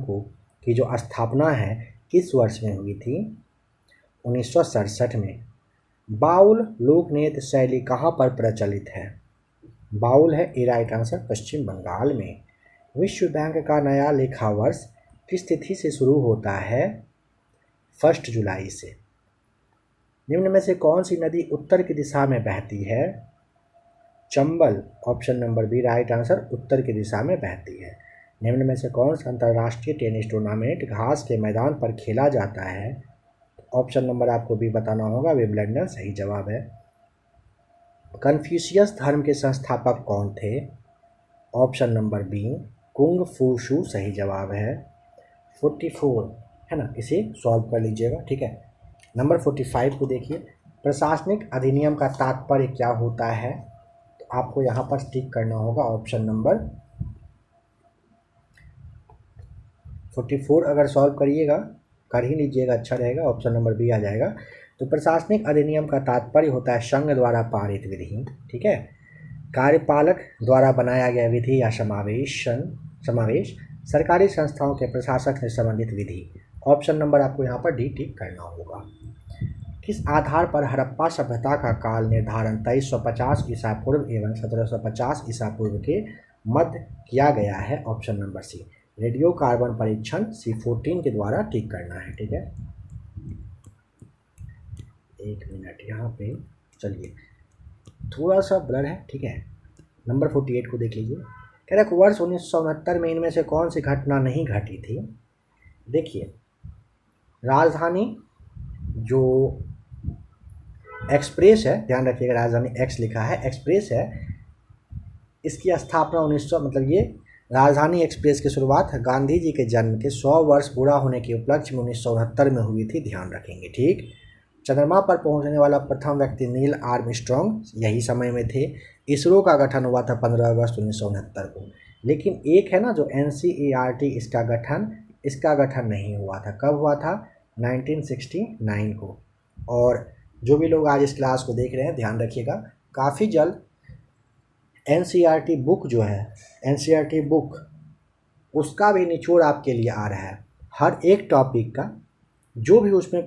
[SPEAKER 1] की जो स्थापना है किस वर्ष में हुई थी? 1967 में। बाउल लोक नृत्य शैली कहाँ पर प्रचलित है? बाउल है ए राइट आंसर, पश्चिम बंगाल में। विश्व बैंक का नया लेखा वर्ष किस तिथि से शुरू होता है? 1 जुलाई से। निम्न में से कौन सी नदी उत्तर की दिशा में बहती है? Chambal. Option number B right answer, उत्तर की दिशा में बहती है। निम्न में से कौन सा अंतर्राष्ट्रीय टेनिस टूर्नामेंट घास के मैदान पर खेला जाता है? ऑप्शन नंबर आपको भी बताना होगा, विंबलडन सही जवाब है। कन्फ्यूशियस धर्म के संस्थापक कौन थे? ऑप्शन नंबर बी कुंग फू शू सही जवाब है। 44 है ना, इसे सॉल्व कर लीजिएगा, ठीक है। नंबर 45 को देखिए, प्रशासनिक अधिनियम का तात्पर्य क्या होता है? तो आपको यहाँ पर टिक करना होगा ऑप्शन नंबर 44। अगर सॉल्व करिएगा, कर ही लीजिएगा, अच्छा रहेगा, ऑप्शन नंबर बी आ जाएगा। तो प्रशासनिक अधिनियम का तात्पर्य होता है संघ द्वारा पारित विधि, ठीक है। कार्यपालक द्वारा बनाया गया विधि या समावेश, सरकारी संस्थाओं के प्रशासक से संबंधित विधि। ऑप्शन नंबर आपको यहाँ पर डी टिक करना होगा। किस आधार पर हड़प्पा सभ्यता का काल निर्धारण 2350 ईसा पूर्व एवं 1750 ईसा पूर्व के मध्य किया गया है? Option number C radio carbon परीक्षण C14 के द्वारा टिक करना है, ठीक है। एक मिनट यहाँ पे, चलिए थोड़ा सा ब्लर है, ठीक है। नंबर 48 को देख लीजिए। कह रहे वर्ष 1969 में इनमें से कौन सी घटना नहीं घटी थी? देखिए, राजधानी जो एक्सप्रेस है, ध्यान रखिएगा, राजधानी एक्स लिखा है, एक्सप्रेस है, इसकी स्थापना 1900 मतलब ये राजधानी एक्सप्रेस की शुरुआत गांधी जी के जन्म के 100 वर्ष पूरा होने के उपलक्ष्य में 1969 में हुई थी, ध्यान रखेंगे, ठीक। चंद्रमा पर पहुंचने वाला प्रथम व्यक्ति नील आर्मस्ट्रॉन्ग यही समय में थे। इसरो का गठन हुआ था 15 अगस्त 1969 को। लेकिन एक है ना जो NCERT, इसका गठन नहीं हुआ था। कब हुआ था? 1969 को। और जो भी लोग आज इस क्लास को देख रहे हैं ध्यान रखिएगा, काफ़ी जल्द NCERT बुक जो है, NCERT बुक, उसका भी निचोड़ आपके लिए आ रहा है। हर एक टॉपिक का जो भी उसमें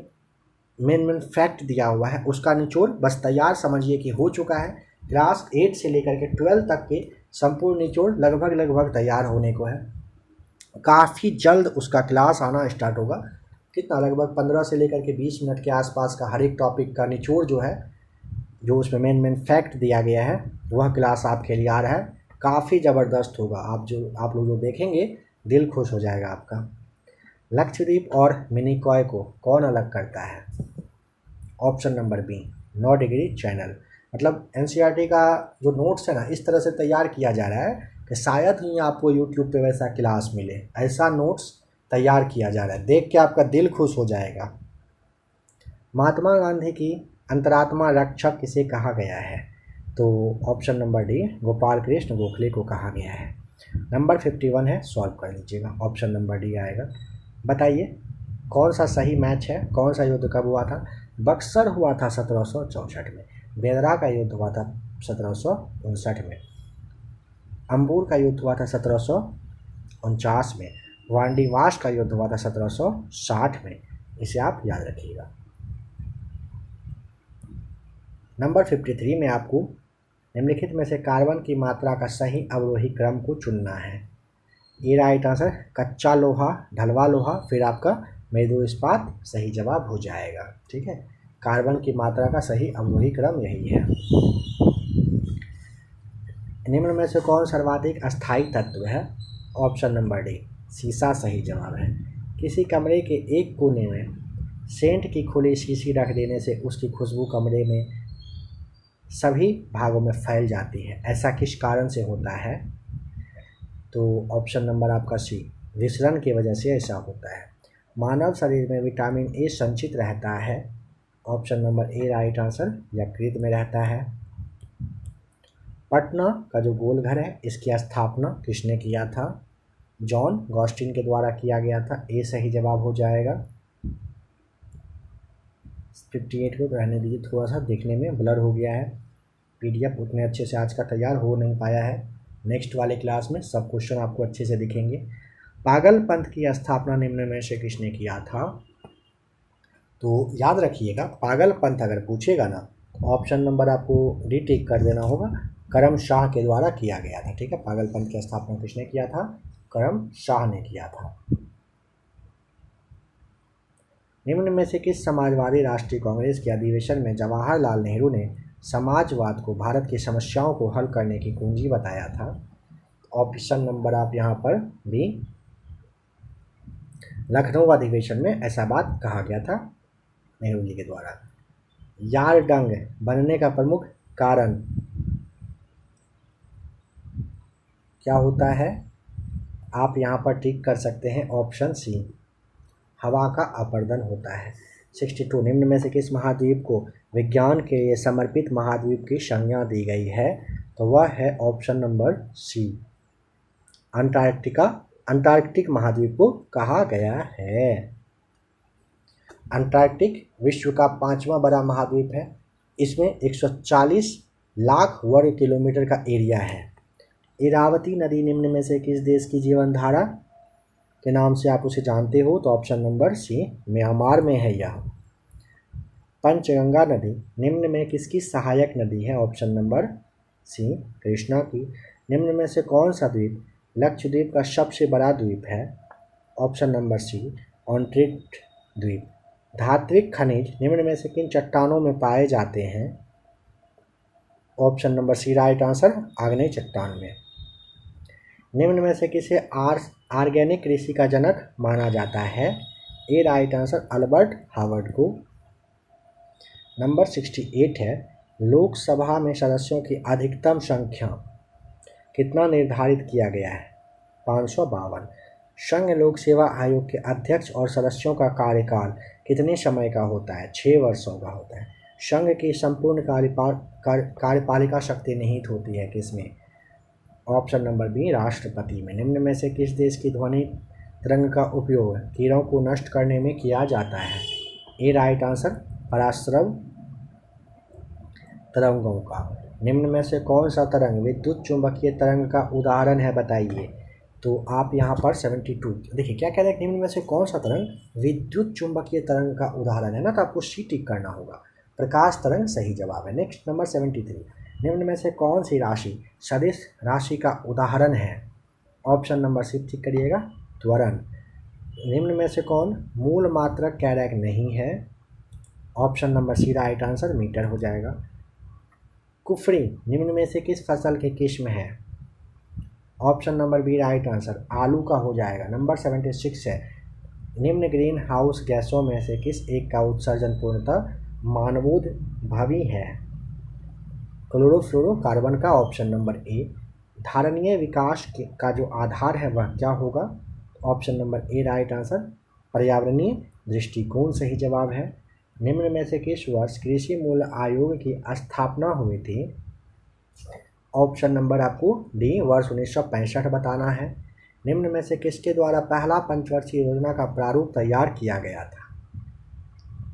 [SPEAKER 1] मेन फैक्ट दिया हुआ है उसका निचोड़ बस तैयार समझिए कि हो चुका है। क्लास 8 से लेकर के 12 तक के संपूर्ण निचोड़ लगभग तैयार होने को है। काफ़ी जल्द उसका क्लास आना स्टार्ट होगा। कितना, लगभग 15 से लेकर के 20 मिनट के आसपास का हर एक टॉपिक का निचोड़ जो है, जो उसमें मेन फैक्ट दिया गया है, वह क्लास आपके लिए आ रहा है। काफ़ी ज़बरदस्त होगा। आप लोग जो देखेंगे दिल खुश हो जाएगा आपका। लक्षद्वीप और मिनिकॉय को कौन अलग करता है? Option number B 9 degree channel. मतलब NCERT का जो नोट्स है ना, इस तरह से तैयार किया जा रहा है कि शायद ही आपको यूट्यूब पे वैसा क्लास मिले। ऐसा नोट्स तैयार किया जा रहा है, देख के आपका दिल खुश हो जाएगा। महात्मा गांधी की अंतरात्मा रक्षक किसे कहा गया है? तो option number D Gopal Krishna Gokhale को कहा गया है। नंबर 51 है, सॉल्व कर लीजिएगा, ऑप्शन नंबर डी आएगा। बताइए कौन सा सही मैच है? कौन सा युद्ध कब हुआ था? बक्सर हुआ था 1764 में। बेदरा का युद्ध हुआ था 1759 में। अंबूर का युद्ध हुआ था 1749 में। वांडीवाश का युद्ध हुआ था 1760 में। इसे आप याद रखिएगा। नंबर 53 में आपको निम्नलिखित में से कार्बन की मात्रा का सही अवरोही क्रम को चुनना है। ये राइट आंसर, कच्चा लोहा, ढलवा लोहा, फिर आपका मृदु इस्पात सही जवाब हो जाएगा, ठीक है। कार्बन की मात्रा का सही अवरोही क्रम यही है। निम्न में से कौन सर्वाधिक अस्थायी तत्व है? ऑप्शन नंबर डी शीशा सही जवाब है। किसी कमरे के एक कोने में सेंट की खुली शीशी रख देने से उसकी खुशबू कमरे में सभी भागों में फैल जाती है, ऐसा किस कारण से होता है? तो ऑप्शन नंबर आपका सी, विसरण की वजह से ऐसा होता है। मानव शरीर में विटामिन ए संचित रहता है, option number a right answer, यकृत में रहता है। पटना का जो गोल घर है इसकी स्थापना किसने किया था? जॉन गॉस्टिन के द्वारा किया गया था, ए सही जवाब हो जाएगा। 58 को रहने दीजिए, थोड़ा सा देखने में ब्लर हो गया है, पीडीएफ उतने अच्छे से आज का तैयार हो नहीं पाया है। नेक्स्ट वाले क्लास में सब क्वेश्चन आपको अच्छे से दिखेंगे। पागल पंथ की स्थापना निम्न में से किसने किया था? तो याद रखिएगा, पागल पंथ अगर पूछेगा ना, ऑप्शन नंबर आपको डी टिक कर देना होगा, करम शाह के द्वारा किया गया था। ठीक है, पागल पंथ की स्थापना किसने किया था? करम शाह ने किया था। निम्न में से किस समाजवादी राष्ट्रीय कांग्रेस के अधिवेशन में जवाहरलाल नेहरू ने समाजवाद को भारत की समस्याओं को हल करने की कुंजी बताया था? ऑप्शन नंबर आप यहाँ पर बी, लखनऊ अधिवेशन में ऐसा बात कहा गया था नेहरू जी के द्वारा। यारडंग बनने का प्रमुख कारण क्या होता है? आप यहाँ पर टिक कर सकते हैं, ऑप्शन सी, हवा का अपरदन होता है। 62, निम्न में से किस महाद्वीप को विज्ञान के लिए समर्पित महाद्वीप की संज्ञा दी गई है? तो वह है option number C, Antarctica. Antarctic महाद्वीप को कहा गया है। अंटार्कटिक विश्व का 5वां बड़ा महाद्वीप है। इसमें 140 लाख वर्ग किलोमीटर का एरिया है। इरावती नदी निम्न में से किस देश की जीवन धारा के नाम से आप उसे जानते हो? तो ऑप्शन नंबर सी, म्यांमार में है यह। पंचगंगा नदी निम्न में किसकी सहायक नदी है? ऑप्शन नंबर सी, कृष्णा की। निम्न में से कौन सा द्वीप लक्षद्वीप का सबसे बड़ा द्वीप है? ऑप्शन नंबर सी, ऑन्ट्रिट द्वीप। धात्विक खनिज निम्न में से किन चट्टानों में पाए जाते हैं? ऑप्शन नंबर सी राइट आंसर, आग्नेय चट्टान में। निम्न में से किसे ऑर्गेनिक कृषि का जनक माना जाता है? ए राइट आंसर, अल्बर्ट हावर्ड को। नंबर 68 है, लोकसभा में सदस्यों की अधिकतम संख्या कितना निर्धारित किया गया है? 552। संघ लोक सेवा आयोग के अध्यक्ष और सदस्यों का कार्यकाल कितने समय का होता है? 6 वर्षों का होता है। संघ की संपूर्ण कार्यपालिका शक्ति निहित होती है किसमें? ऑप्शन नंबर बी, राष्ट्रपति में। निम्न में से किस देश की ध्वनि तरंग का उपयोग कीड़ों को नष्ट करने में किया जाता है? ए राइट आंसर, पराश्रव तरंगों का। निम्न में से कौन सा तरंग विद्युत चुंबकीय तरंग का उदाहरण है? बताइए। तो आप यहाँ पर 72 देखिए क्या कह रहे हैं, निम्न में से कौन सा तरंग विद्युत चुंबकीय तरंग का उदाहरण है ना, तो आपको सी टिक करना होगा। प्रकाश तरंग सही जवाब है। नेक्स्ट नंबर 73, निम्न में से कौन सी राशि सदिश राशि का उदाहरण है? ऑप्शन नंबर सी टिक करिएगा, त्वरण। निम्न में से कौन मूल मात्रक कैरेक नहीं है? ऑप्शन नंबर सी राइट आंसर, मीटर हो जाएगा। कुफरी निम्न में से किस फसल की किस्म है? Option number B right answer, आलू का हो जाएगा। नंबर 76 है, निम्न ग्रीन हाउस गैसों में से किस एक का उत्सर्जन पूर्णतः मानवोद्भवी है? क्लोरोफ्लोरोकार्बन का। ऑप्शन नंबर ए। धारणीय विकास का जो आधार है वह क्या होगा? Option number a right answer, पर्यावरणीय दृष्टिकोण सही जवाब है। निम्न में से किस वर्ष कृषि मूल्य आयोग की स्थापना हुई थी? ऑप्शन नंबर आपको डी, वर्ष 1965 बताना है। निम्न में से किसके द्वारा पहला पंचवर्षीय योजना का प्रारूप तैयार किया गया था?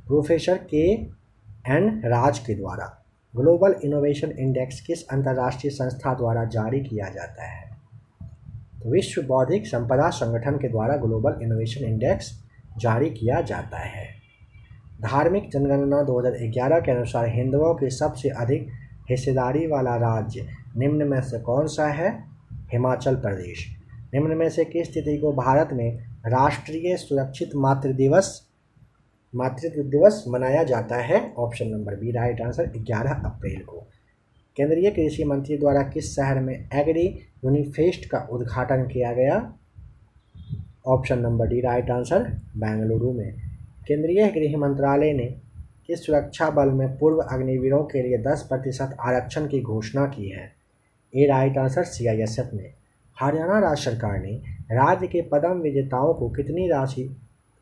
[SPEAKER 1] Professor K. N.. राज के द्वारा। ग्लोबल इनोवेशन इंडेक्स किस अंतर्राष्ट्रीय संस्था द्वारा जारी किया जाता है? तो विश्व बौद्धिक संपदा संगठन के द्वारा ग्लोबल इनोवेशन इंडेक्स जारी किया जाता है। धार्मिक जनगणना 2011 के अनुसार हिंदुओं की सबसे अधिक हिस्सेदारी वाला राज्य निम्न में से कौन सा है? हिमाचल प्रदेश। निम्न में से किस तिथि को भारत में राष्ट्रीय सुरक्षित मातृत्व दिवस मनाया जाता है? Option number B right answer, 11 अप्रैल को। केंद्रीय कृषि मंत्री द्वारा किस शहर में एग्री यूनिफेस्ट का उद्घाटन किया गया? Option number d right answer, Bengaluru में। केंद्रीय गृह मंत्रालय ने किस सुरक्षा बल में पूर्व अग्निवीरों के लिए 10% आरक्षण की घोषणा की है? ए राइट आंसर CISF में। हरियाणा राज्य सरकार ने राज्य के पद्म विजेताओं को कितनी राशि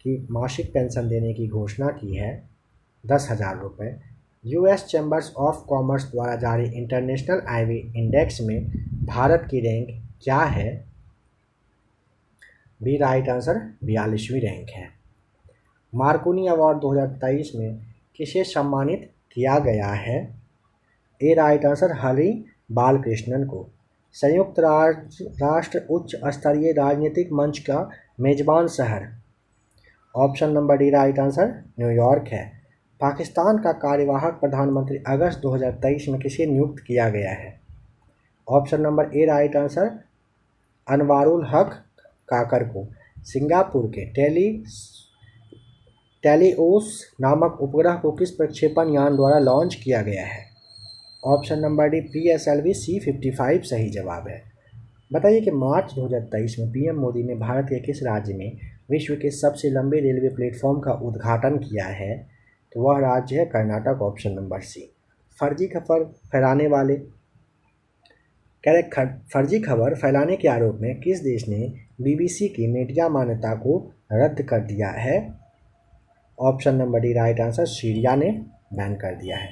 [SPEAKER 1] की मासिक पेंशन देने की घोषणा की है? 10,000 रुपये। US चैम्बर्स ऑफ कॉमर्स द्वारा जारी इंटरनेशनल IV इंडेक्स में भारत की रैंक क्या है? बी राइट आंसर 42वीं रैंक है। मार्कोनी अवार्ड 2023 में किसे सम्मानित किया गया है? ए राइट आंसर हरि बालकृष्णन को। संयुक्त राष्ट्र उच्च स्तरीय राजनीतिक मंच का मेजबान शहर? Option number d right answer New York है। पाकिस्तान का कार्यवाहक प्रधानमंत्री अगस्त 2023 में किसे नियुक्त किया गया है? Option number a right answer Anwarul हक काकर को। सिंगापुर के टेलीओस नामक उपग्रह को किस प्रक्षेपण यान द्वारा लॉन्च किया गया है? Option number D PSLV C-55 सही जवाब है। बताइए कि मार्च 2023 में PM मोदी ने भारत के किस राज्य में विश्व के सबसे लंबे रेलवे प्लेटफॉर्म का उद्घाटन किया है? तो वह राज्य है कर्नाटक। ऑप्शन नंबर सी। फर्जी खबर फैलाने के आरोप में किस देश ने BBC की मीडिया मान्यता को रद्द कर दिया है? Option number d right answer Syria ने बैन कर दिया है।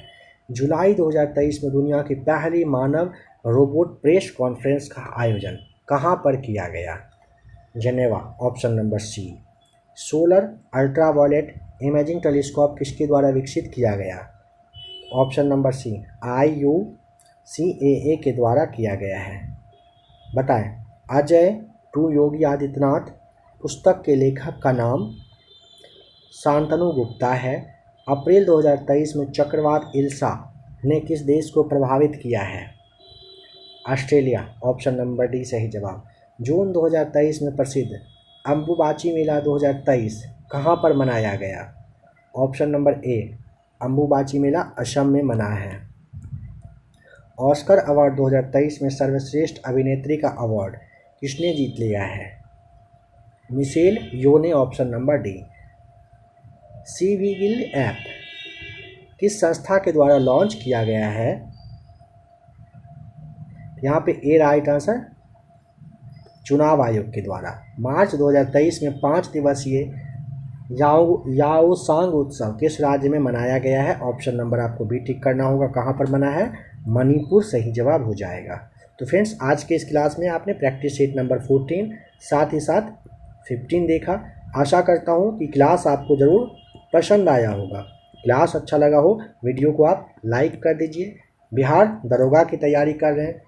[SPEAKER 1] जुलाई 2023 में दुनिया की पहली मानव रोबोट प्रेस कॉन्फ्रेंस का आयोजन कहाँ पर किया गया? Geneva. Option number C. Solar ultraviolet imaging telescope किसके द्वारा विकसित किया गया? ऑप्शन नंबर सी IUCAA के द्वारा किया गया है। बताएं अजय टू योगी आदित्यनाथ पुस्तक के लेखक का नाम? शांतनु गुप्ता है। अप्रैल 2023 में चक्रवात इल्सा ने किस देश को प्रभावित किया है? ऑस्ट्रेलिया। ऑप्शन नंबर डी सही जवाब। जून 2023 में प्रसिद्ध अम्बुबाची मेला 2023 कहाँ पर मनाया गया? ऑप्शन नंबर ए अम्बुबाची मेला असम में मना है। ऑस्कर अवार्ड 2023 में सर्वश्रेष्ठ अभिनेत्री का अवार्ड किसने जीत लिया है? मिशेल यो ने। Option number d. सीवीगिल ऐप किस संस्था के द्वारा लॉन्च किया गया है? यहाँ पे ए राइट आंसर चुनाव आयोग के द्वारा। मार्च 2023 में 5 दिवसीय याओसांग उत्सव किस राज्य में मनाया गया है? ऑप्शन नंबर आपको भी टिक करना होगा। कहाँ पर मना है? मणिपुर सही जवाब हो जाएगा। तो फ्रेंड्स आज के इस क्लास में आपने प्रैक्टिस सेट नंबर 14 साथ ही साथ 15 देखा। आशा करता हूँ कि क्लास आपको ज़रूर पसंद आया होगा। क्लास अच्छा लगा हो वीडियो को आप लाइक कर दीजिए। बिहार दरोगा की तैयारी कर रहे हैं,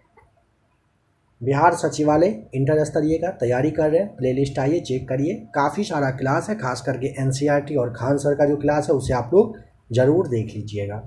[SPEAKER 1] बिहार सचिवालय इंटर स्तरीय का तैयारी कर रहे हैं, प्लेलिस्ट आइए चेक करिए। काफ़ी सारा क्लास है, खास करके NCERT और खान सर का जो क्लास है उसे आप लोग ज़रूर देख लीजिएगा।